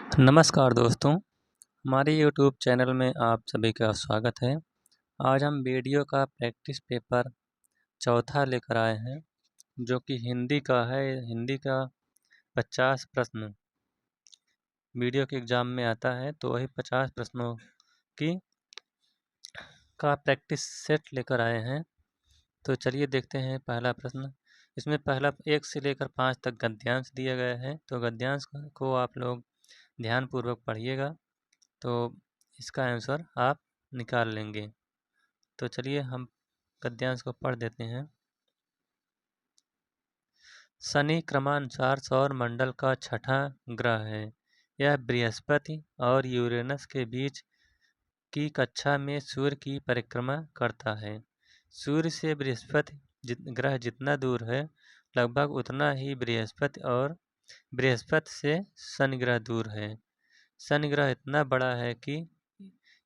नमस्कार दोस्तों, हमारे YouTube चैनल में आप सभी का स्वागत है। आज हम वीडियो का प्रैक्टिस पेपर चौथा लेकर आए हैं, जो कि हिंदी का है। हिंदी का 50 प्रश्न वीडियो के एग्ज़ाम में आता है, तो वही 50 प्रश्नों की का प्रैक्टिस सेट लेकर आए हैं। तो चलिए देखते हैं पहला प्रश्न। इसमें पहला 1 से लेकर 5 तक गद्यांश दिया गया है, तो गद्यांश को आप लोग ध्यानपूर्वक पढ़िएगा, तो इसका आंसर आप निकाल लेंगे। तो चलिए हम गद्यांश को पढ़ देते हैं। शनि क्रमानुसार सौर मंडल का छठा ग्रह है। यह बृहस्पति और यूरेनस के बीच की कक्षा में सूर्य की परिक्रमा करता है। सूर्य से बृहस्पति ग्रह जितना दूर है, लगभग उतना ही बृहस्पति से शनि ग्रह दूर है। शनि ग्रह इतना बड़ा है कि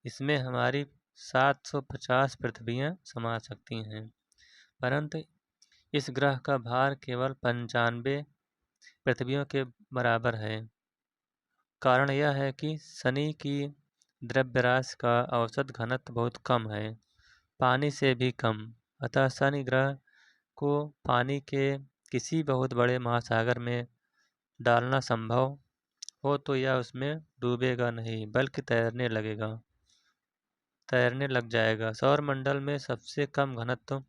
इसमें हमारी 750 पृथ्वियाँ समा सकती हैं, परंतु इस ग्रह का भार केवल 95 पृथ्वियों के बराबर है। कारण यह है कि शनि की द्रव्यराशि का औसत घनत्व बहुत कम है, पानी से भी कम। अतः शनि ग्रह को पानी के किसी बहुत बड़े महासागर में डालना संभव हो तो यह उसमें डूबेगा नहीं, बल्कि तैरने लग जाएगा। सौर मंडल में सबसे कम घनत्व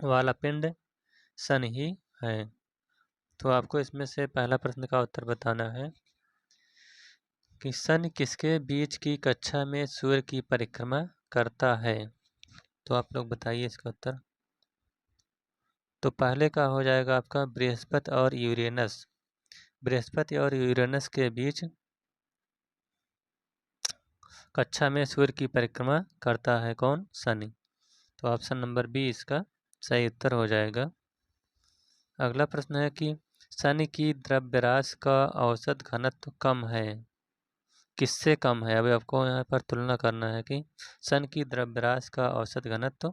वाला पिंड शनि ही है। तो आपको इसमें से पहला प्रश्न का उत्तर बताना है कि शनि किसके बीच की कक्षा में सूर्य की परिक्रमा करता है। तो आप लोग बताइए इसका उत्तर। तो पहले का हो जाएगा आपका बृहस्पति और यूरेनस। बृहस्पति और यूरेनस के बीच कक्षा में सूर्य की परिक्रमा करता है कौन? शनि। तो ऑप्शन नंबर बी इसका सही उत्तर हो जाएगा। अगला प्रश्न है कि शनि की द्रव्यराशि का औसत घनत्व कम है। किससे कम है? अभी आपको यहाँ पर तुलना करना है कि शनि की द्रव्यराशि का औसत घनत्व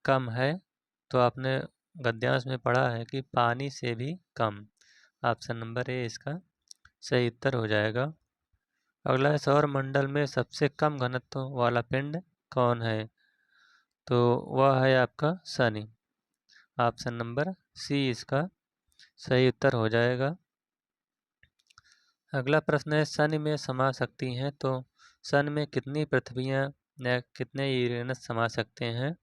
कम है, तो आपने गद्यांश में पढ़ा है कि पानी से भी कम। ऑप्शन नंबर ए इसका सही उत्तर हो जाएगा। अगला है सौर मंडल में सबसे कम घनत्व वाला पिंड कौन है? तो वह है आपका शनि। ऑप्शन नंबर सी इसका सही उत्तर हो जाएगा। अगला प्रश्न है शनि में समा सकती हैं, तो शनि में कितनी पृथ्वियाँ या कितने यूरेनस समा सकते हैं?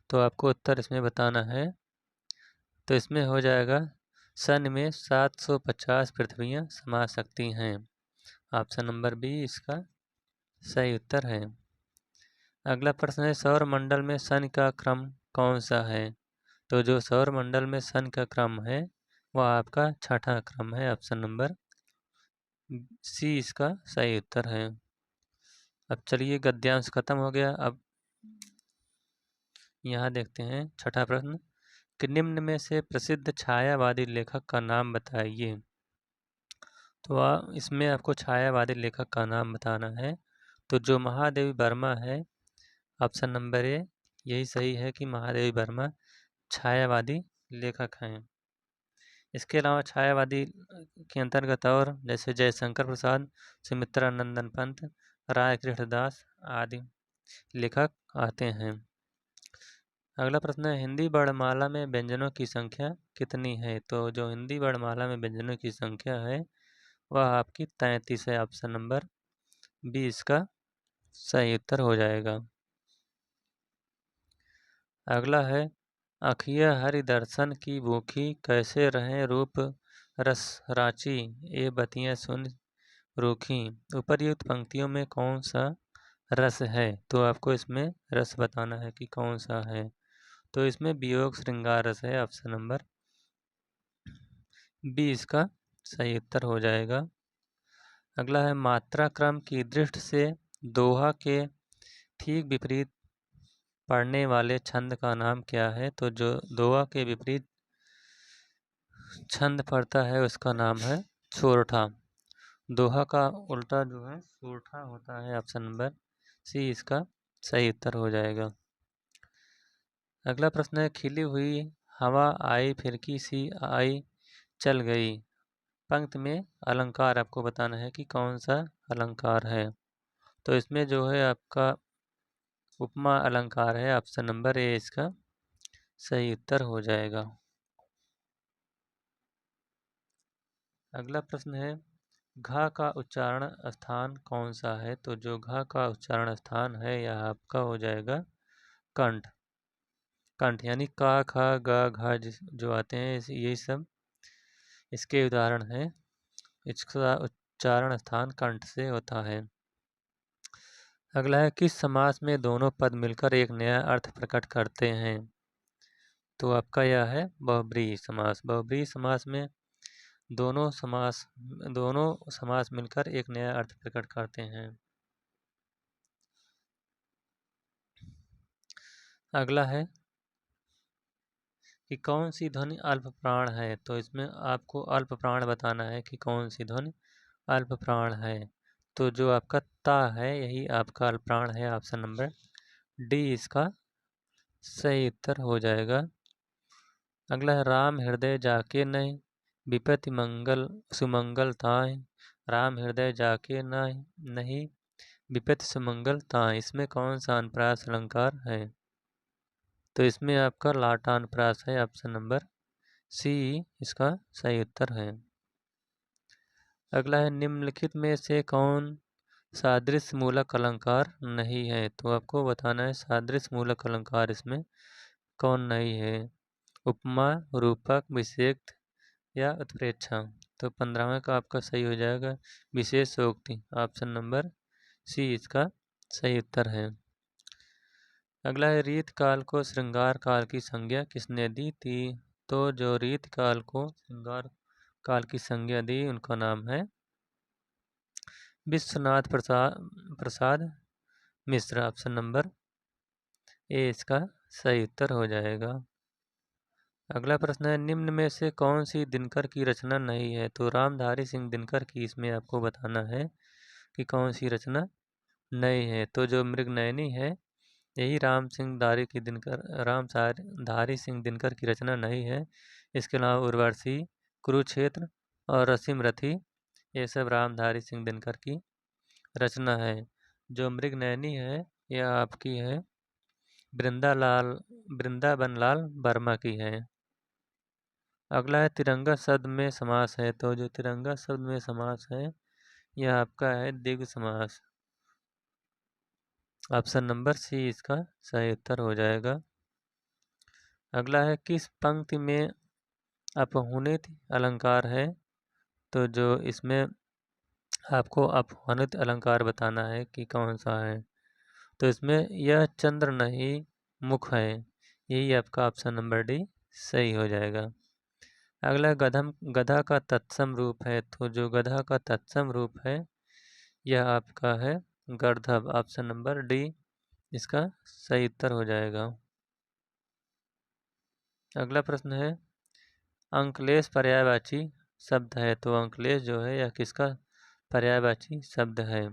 तो आपको उत्तर इसमें बताना है। तो इसमें हो जाएगा शनि में 750 पृथ्वियाँ समा सकती हैं। ऑप्शन नंबर बी इसका सही उत्तर है। अगला प्रश्न है सौर मंडल में शनि का क्रम कौन सा है? तो जो सौर मंडल में शनि का क्रम है वह आपका छठा क्रम है। ऑप्शन नंबर सी इसका सही उत्तर है। अब चलिए गद्यांश खत्म हो गया। अब यहाँ देखते हैं छठा प्रश्न कि निम्न में से प्रसिद्ध छायावादी लेखक का नाम बताइए। तो इसमें आपको छायावादी लेखक का नाम बताना है। तो जो महादेवी वर्मा है, ऑप्शन नंबर ए यही सही है कि महादेवी वर्मा छायावादी लेखक हैं। इसके अलावा छायावादी के अंतर्गत और जैसे जयशंकर प्रसाद, सुमित्रा नंदन पंत, राय कृष्णदास आदि लेखक आते हैं। अगला प्रश्न है हिंदी वर्णमाला में व्यंजनों की संख्या कितनी है? तो जो हिंदी वर्णमाला में व्यंजनों की संख्या है वह आपकी 33 है। ऑप्शन नंबर बी इसका सही उत्तर हो जाएगा। अगला है अखिय हरि दर्शन की भूखी कैसे रहें रूप रस राची ये बतियाँ सुन रूखी। उपर्युक्त पंक्तियों में कौन सा रस है? तो आपको इसमें रस बताना है कि कौन सा है। तो इसमें वियोग श्रृंगार रस है। ऑप्शन नंबर बी इसका सही उत्तर हो जाएगा। अगला है मात्रा क्रम की दृष्टि से दोहा के ठीक विपरीत पढ़ने वाले छंद का नाम क्या है? तो जो दोहा के विपरीत छंद पढ़ता है उसका नाम है सोरठा। दोहा का उल्टा जो है सोरठा होता है। ऑप्शन नंबर सी इसका सही उत्तर हो जाएगा। अगला प्रश्न है खिली हुई हवा आई फिरकी सी आई चल गई, पंक्ति में अलंकार आपको बताना है कि कौन सा अलंकार है। तो इसमें जो है आपका उपमा अलंकार है। ऑप्शन नंबर ए इसका सही उत्तर हो जाएगा। अगला प्रश्न है घा का उच्चारण स्थान कौन सा है। तो जो घा का उच्चारण स्थान है यह आपका हो जाएगा कंठ। कंठ यानी का खा गा घा जो आते हैं यही सब इसके उदाहरण हैं। इसका उच्चारण स्थान कंठ से होता है। अगला है किस समास में दोनों पद मिलकर एक नया अर्थ प्रकट करते हैं। तो आपका यह है बहुब्रीहि समास। बहुब्रीहि समास में दोनों समास मिलकर एक नया अर्थ प्रकट करते हैं। अगला है कि कौन सी ध्वनि अल्प प्राण है। तो इसमें आपको अल्प प्राण बताना है कि कौन सी ध्वनि अल्प प्राण है। तो जो आपका ता है यही आपका अल्प प्राण है। ऑप्शन नंबर डी इसका सही उत्तर हो जाएगा। अगला है राम हृदय जाके नहीं विपत्ति मंगल सुमंगल ताहि। राम हृदय जाके नहीं विपत्ति सुमंगल ताहि। इसमें कौन सा अनुप्रास अलंकार है। तो इसमें आपका लाटा अनुप्रास है। ऑप्शन नंबर सी इसका सही उत्तर है। अगला है निम्नलिखित में से कौन सादृश्य मूलक अलंकार नहीं है। तो आपको बताना है सादृश्य मूलक अलंकार इसमें कौन नहीं है। उपमा रूपक विशेषण या उत्प्रेक्षा। तो 15वें का आपका सही हो जाएगा विशेषोक्ति। ऑप्शन नंबर सी इसका सही उत्तर है। अगला है रीत काल को श्रृंगार काल की संज्ञा किसने दी थी। तो जो रीत काल को श्रृंगार काल की संज्ञा दी उनका नाम है Vishwanath Prasad Mishra. Option number A इसका सही उत्तर हो जाएगा। अगला प्रश्न है निम्न में से कौन सी दिनकर की रचना नहीं है। तो रामधारी सिंह दिनकर की इसमें आपको बताना है कि कौन सी रचना नहीं है। तो जो मृगनयनी है यही रामधारी सिंह दिनकर की रचना नहीं है। इसके अलावा उर्वशी कुरुक्षेत्र और रसीम रथी ये सब रामधारी सिंह दिनकर की रचना है। जो मृगनयनी है यह आपकी है वृंदावन लाल वर्मा की है। अगला है तिरंगा शब्द में समास है। तो जो तिरंगा शब्द में समास है यह आपका है द्विगु समास। ऑप्शन नंबर सी इसका सही उत्तर हो जाएगा। अगला है किस पंक्ति में अपहुनित अलंकार है। तो जो इसमें आपको अपहुनित अलंकार बताना है कि कौन सा है। तो इसमें यह चंद्र नहीं मुख है यही आपका ऑप्शन नंबर डी सही हो जाएगा। अगला गधा का तत्सम रूप है। तो जो गधा का तत्सम रूप है यह आपका है गर्दभ। ऑप्शन नंबर डी इसका सही उत्तर हो जाएगा। अगला प्रश्न है अंकलेश पर्यायवाची शब्द है। तो अंकलेश जो है यह किसका पर्यायवाची शब्द है।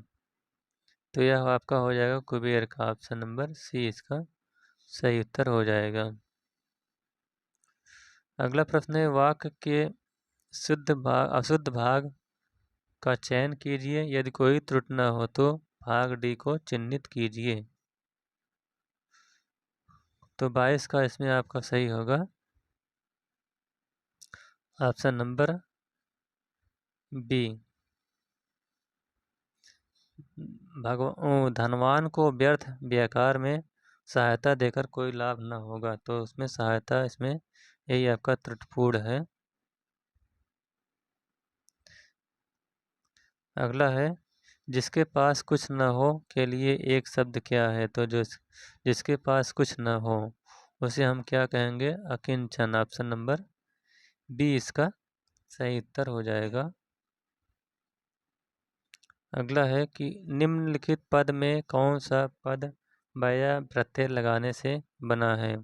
तो यह आपका हो जाएगा कुबेर का। ऑप्शन नंबर सी इसका सही उत्तर हो जाएगा। अगला प्रश्न है वाक्य के शुद्ध भाग अशुद्ध भाग का चयन कीजिए। यदि कोई त्रुटि न हो तो भाग डी को चिन्हित कीजिए। तो 22 का इसमें आपका सही होगा ऑप्शन नंबर बी। धनवान को व्यर्थ व्याकार में सहायता देकर कोई लाभ न होगा। तो उसमें सहायता इसमें यही आपका त्रुटिपूर्ण है। अगला है जिसके पास न कुछ हो के लिए एक शब्द क्या है। तो जो जिसके पास कुछ न हो उसे हम क्या कहेंगे अकिंचन। ऑप्शन नंबर बी इसका सही उत्तर हो जाएगा। अगला है कि निम्नलिखित पद में कौन सा पद वया प्रत्यय लगाने से बना है।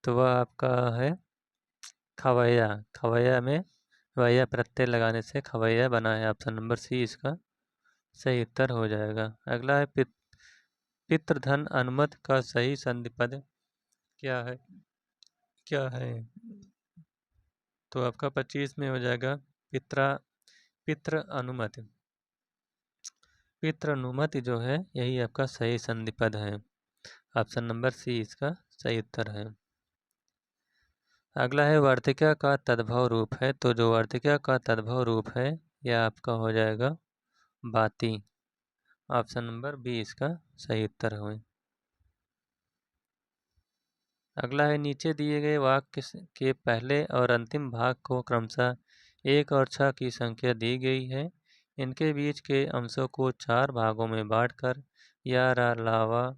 तो वह आपका है खवैया। खवैया में वया प्रत्यय लगाने से खवैया बना है। ऑप्शन नंबर सी इसका सही उत्तर हो जाएगा। अगला है पितृधन अनुमत का सही संधि पद क्या है। तो आपका 25 में हो जाएगा पित्रा पितृ अनुमति। पितृ अनुमति जो है यही आपका सही संधि पद है। ऑप्शन नंबर सी इसका सही उत्तर है। अगला है वर्तिका का तद्भव रूप है। तो जो वर्तिका का तद्भव रूप है यह आपका हो जाएगा बाती। ऑप्शन नंबर बी इसका सही उत्तर है। अगला है नीचे दिए गए वाक्य के पहले और अंतिम भाग को क्रमशः 1 और 6 की संख्या दी गई है। इनके बीच के अंशों को 4 भागों में बांटकर या अलावा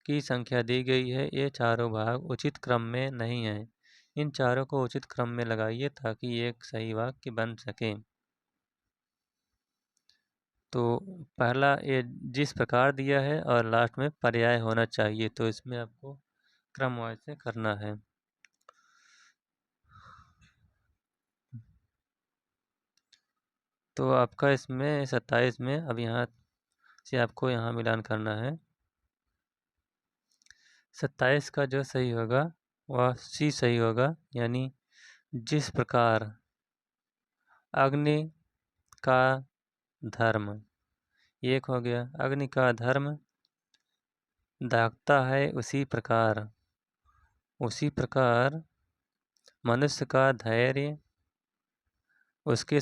की संख्या दी गई है। ये चारों भाग उचित क्रम में नहीं हैं। इन चारों को उचित क्रम में लगाइए ताकि एक सही वाक्य बन सके। तो पहला ये जिस प्रकार दिया है और लास्ट में पर्याय होना चाहिए, तो इसमें आपको क्रमवार से करना है। तो आपका इसमें 27 में अब यहाँ से आपको यहाँ मिलान करना है। 27 का जो सही होगा वह सी सही होगा, यानी जिस प्रकार अग्नि का धर्म, एक हो गया। अग्नि का धर्म दागता है उसी प्रकार मनुष्य का धैर्य उसके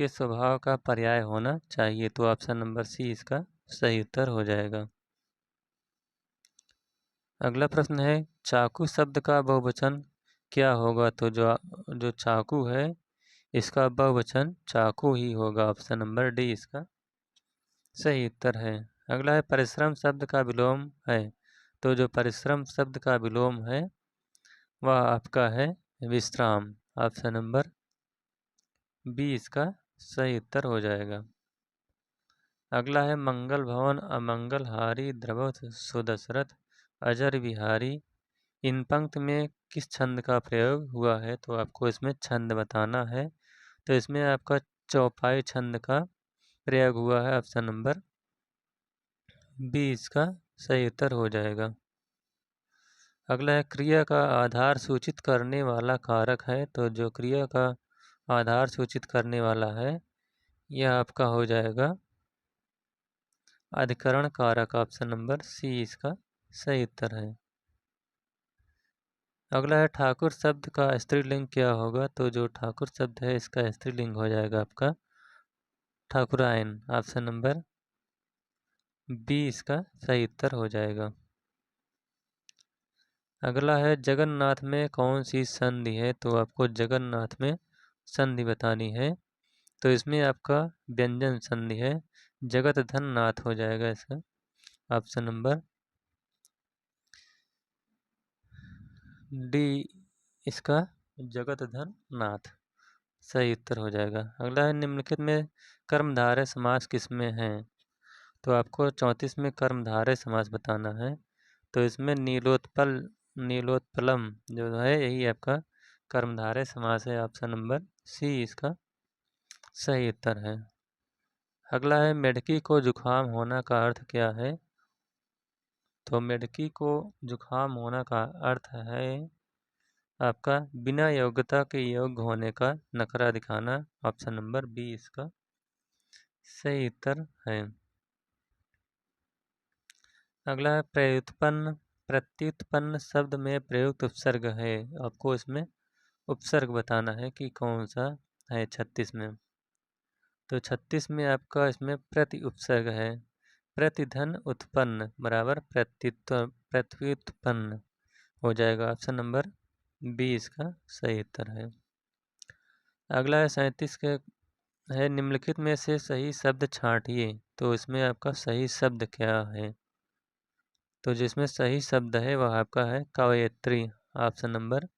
स्वभाव का पर्याय होना चाहिए। तो ऑप्शन नंबर सी इसका सही उत्तर हो जाएगा। अगला प्रश्न है चाकू शब्द का बहुवचन क्या होगा। तो जो चाकू है इसका बहुवचन चाकू ही होगा। ऑप्शन नंबर डी इसका सही उत्तर है। अगला है परिश्रम शब्द का विलोम है। तो जो परिश्रम शब्द का विलोम है वह आपका है विश्राम। ऑप्शन नंबर बी इसका सही उत्तर हो जाएगा। अगला है मंगल भवन अमंगल हारी द्रवत सुदशरथ अजर विहारी। इन पंक्ति में किस छंद का प्रयोग हुआ है। तो आपको इसमें छंद बताना है। तो इसमें आपका चौपाई छंद का प्रयोग हुआ है। ऑप्शन नंबर बी इसका सही उत्तर हो जाएगा। अगला है क्रिया का आधार सूचित करने वाला कारक है। तो जो क्रिया का आधार सूचित करने वाला है यह आपका हो जाएगा अधिकरण कारक। ऑप्शन नंबर सी इसका सही उत्तर है। अगला है ठाकुर शब्द का स्त्रीलिंग क्या होगा। तो जो ठाकुर शब्द है इसका स्त्रीलिंग हो जाएगा आपका ठाकुरायन। ऑप्शन नंबर बी इसका सही उत्तर हो जाएगा। अगला है जगन्नाथ में कौन सी संधि है। तो आपको जगन्नाथ में संधि बतानी है। तो इसमें आपका व्यंजन संधि है, जगत धन नाथ हो जाएगा इसका। ऑप्शन नंबर डी इसका जगत धन नाथ सही उत्तर हो जाएगा। अगला है निम्नलिखित में कर्मधारय समास किसमें है। तो आपको 34 में कर्मधारय समास बताना है। तो इसमें नीलोत्पलम जो है यही आपका कर्मधारय समास है। ऑप्शन नंबर सी इसका सही उत्तर है। अगला है मेढकी को जुखाम होना का अर्थ क्या है। तो मेढकी को जुखाम होना का अर्थ है आपका बिना योग्यता के योग्य होने का नखरा दिखाना। ऑप्शन नंबर बी इसका सही उत्तर है। अगला है प्रत्युत्पन्न शब्द में प्रयुक्त उपसर्ग है। आपको इसमें उपसर्ग बताना है कि कौन सा है 36 में। तो 36 में आपका इसमें प्रति उपसर्ग है। प्रतिधन उत्पन्न बराबर प्रत्युत्पन्न हो जाएगा। ऑप्शन नंबर बी इसका सही उत्तर है। अगला है 37 के है निम्नलिखित में से सही शब्द छांटिए। तो इसमें आपका सही शब्द क्या है। तो जिसमें सही शब्द है वह आपका है कवयित्री। ऑप्शन नंबर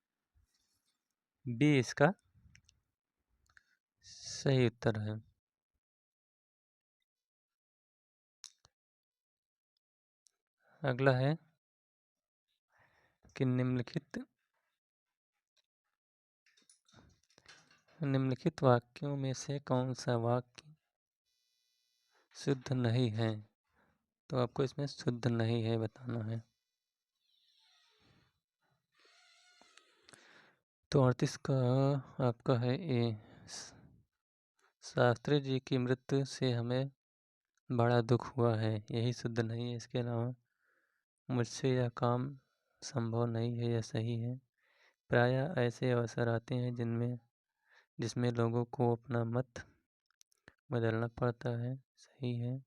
बी इसका सही उत्तर है। अगला है कि निम्नलिखित वाक्यों में से कौन सा वाक्य शुद्ध नहीं है। तो आपको इसमें शुद्ध नहीं है बताना है। तो 38 का आपका है ए। शास्त्री जी की मृत्यु से हमें बड़ा दुख हुआ है, यही शुद्ध नहीं है। इसके अलावा मुझसे यह काम संभव नहीं है, यह सही है। प्रायः ऐसे अवसर आते हैं जिसमें लोगों को अपना मत बदलना पड़ता है, सही है।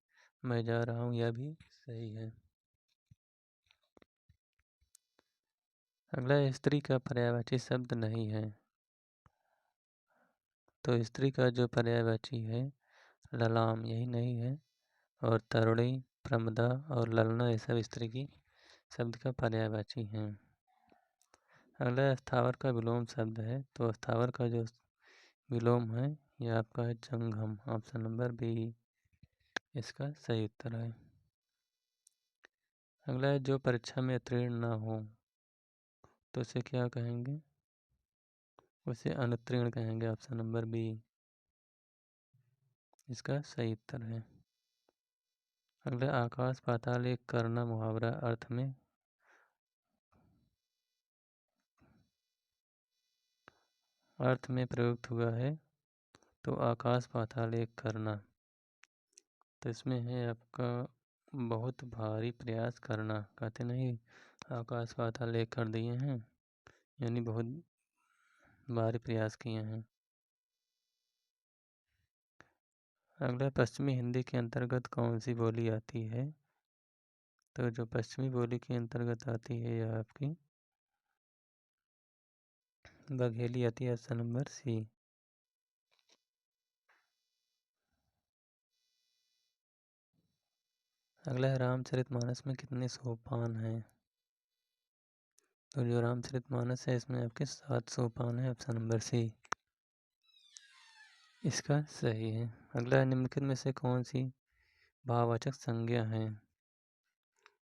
मैं जा रहा हूँ, यह भी सही है। अगला स्त्री का पर्यायवाची शब्द नहीं है, तो स्त्री का जो पर्यायवाची है ललाम, यही नहीं है। और तरुणी, प्रमदा और ललना ये सब स्त्री की शब्द का पर्यायवाची हैं। अगला स्थावर का विलोम शब्द है, तो स्थावर का जो विलोम है यह आपका है जंगम। ऑप्शन नंबर बी इसका सही उत्तर है। अगला है जो परीक्षा में उत्तीर्ण ना हो, तो उसे क्या कहेंगे? उसे अनुत्तीर्ण कहेंगे। ऑप्शन नंबर बी इसका सही उत्तर है। अगला आकाश पाताल एक करना मुहावरा अर्थ में प्रयुक्त हुआ है, तो आकाश पाताल एक करना, तो इसमें है आपका बहुत भारी प्रयास करना। कहते नहीं आकाश पाताल एक कर दिए हैं, यानी बहुत भारी प्रयास किए हैं। अगला पश्चिमी हिंदी के अंतर्गत कौन सी बोली आती है? तो जो पश्चिमी बोली के अंतर्गत आती है यह आपकी बघेली आती है। Option number C. अगला है रामचरितमानस में कितने सोपान हैं? तो जो रामचरितमानस है इसमें आपके 7 सोपान है। ऑप्शन नंबर सी इसका सही है। अगला है निम्नलिखित में से कौन सी भाववाचक संज्ञा है?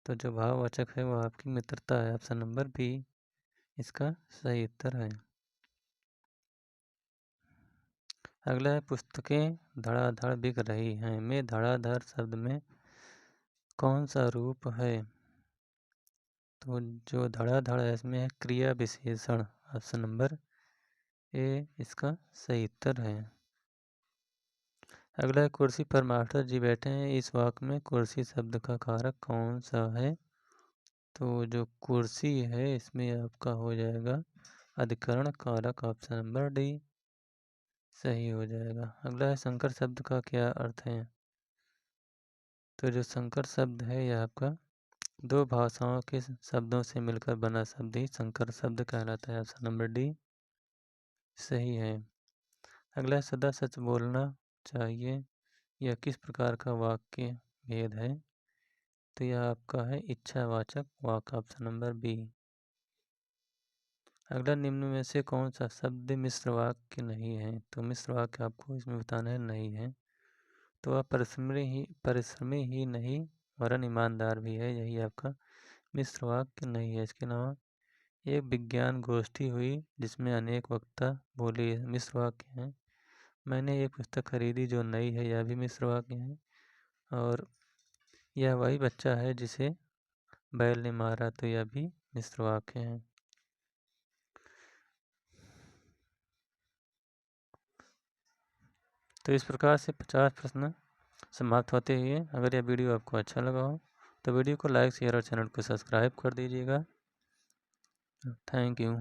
तो जो भाववाचक है वो आपकी मित्रता है। ऑप्शन नंबर बी इसका सही उत्तर है। अगला है पुस्तकें धड़ाधड़ बिक रही हैं में धड़ाधड़ शब्द में कौन सा रूप है? तो जो धड़ाधड़ है इसमें है क्रिया विशेषण। ऑप्शन नंबर ए इसका सही उत्तर है। अगला है कुर्सी पर मास्टर जी बैठे हैं, इस वाक्य में कुर्सी शब्द का कारक कौन सा है? तो जो कुर्सी है इसमें आपका हो जाएगा अधिकरण कारक। ऑप्शन नंबर डी सही हो जाएगा। अगला है संकर शब्द का क्या अर्थ है? तो जो संकर शब्द है यह आपका दो भाषाओं के शब्दों से मिलकर बना शब्द ही संकर शब्द कहलाता है। ऑप्शन नंबर डी सही है। अगला है सदा सच बोलना चाहिए, यह किस प्रकार का वाक्य भेद है? तो यह आपका है इच्छावाचक वाक्य। Option number B. अगला निम्न में से कौन सा शब्द मिश्र वाक्य नहीं है? तो मिश्र वाक्य आपको इसमें बताना है नहीं है। तो वह परिश्रमी ही नहीं वरन ईमानदार भी है, यही आपका मिश्र वाक्य नहीं है। इसके अलावा एक विज्ञान गोष्ठी हुई जिसमें अनेक वक्ता बोले, मिश्र वाक्य हैं। मैंने एक पुस्तक खरीदी जो नई है, यह भी मिश्र वाक्य है। और यह वही बच्चा है जिसे बैल ने मारा, तो यह भी मिश्र वाक्य है। तो इस प्रकार से 50 प्रश्न समाप्त होते हुए, अगर यह वीडियो आपको अच्छा लगा हो तो वीडियो को लाइक शेयर और चैनल को सब्सक्राइब कर दीजिएगा। Thank you.